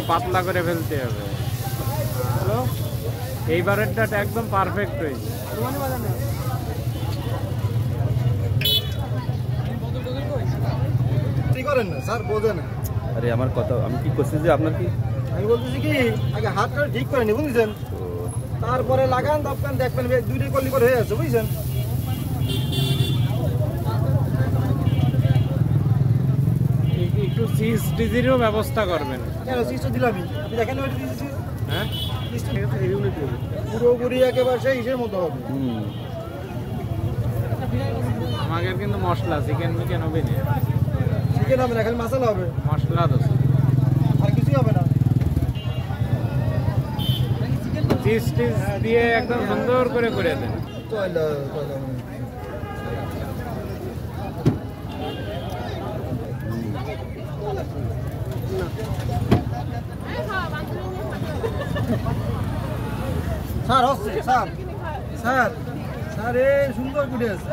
পাতলা করে ফেলতে হবে। হ্যালো, এইবারেরটা একদম পারফেক্ট হয়েছে। কি করেন না স্যার, বোঝেন না। আরে আমার কথা, আমি কি করছি যে আপনার কি, আমি বলতেছি কি আগে হাতটা ঠিক করে নি, বুঝছেন? তারপরে লাগান দাপকান দেখবেন দুইটাই কলি করে হয়ে আছে, বুঝছেন? একটু সিজ ডিজিরও ব্যবস্থা করবেন। কেন সিস্টেম দিলামই, আপনি দেখেন ওইটা দিয়েছি। হ্যাঁ, পুরোপুরি একেবারে সেই হিসের মতো হবে। আমাদের কিন্তু মশলা চিকেন মিকেন হবে না, চিকেন হবে না, খালি মশলা হবে, মশলা তো আর কিছুই হবে না। চিজ টিজ দিয়ে একদম সুন্দর করে করে দেন। স্যার হচ্ছে স্যার, স্যার স্যার এ সুন্দর করে আছে,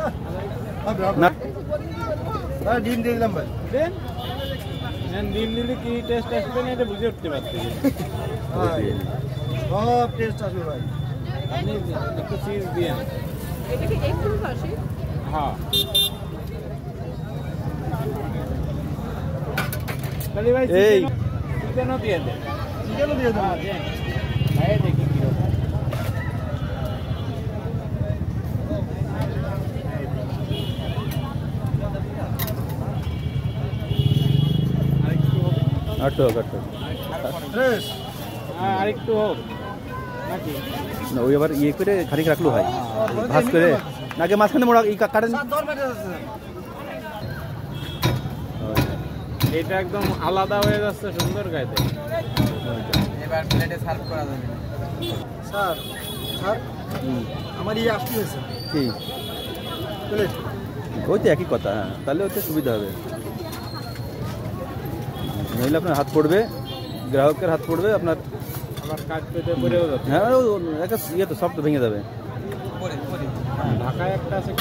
হবে হবে। স্যার ডিম দিয়ে দিলাম ভাই। দেন ডিম দিলে কি টেস্ট আসবে না এটা বুঝে উঠতে পারছি। সব টেস্ট আসবে ভাই। আপনি একটু চিজ দিয়ে এটা কি একটু আসে? হ্যাঁ, তাহলে ভাই চিকেনও দিয়ে দেন। চিকেনও দিয়ে দেন। হ্যাঁ, দেখি কি হবে। আটটো আটটো ফ্রেশ। হ্যাঁ, আরেকটু হোক নাকি? না, ওই আবার ইয়ে করে খানিক রাখলো হয়, ভাজ করে নাকি মাঝখানে মোড়া এই কাটেন। এটা একদম আলাদা হয়ে যাচ্ছে, সুন্দর গাইতে। এবার প্লেটে সার্ভ করা যাবে। স্যার স্যার আমার ইয়ে আসতে হয়েছে কি প্লেট। ওই তো একই কথা। হ্যাঁ, তাহলে ওতে সুবিধা হবে, নইলে আপনার হাত পড়বে, গ্রাহকের হাত পড়বে আপনার, আবার কাজ পেতে পরেও যাচ্ছে। হ্যাঁ ইয়ে তো সব তো ভেঙে যাবে। ঢাকায় একটা আছে।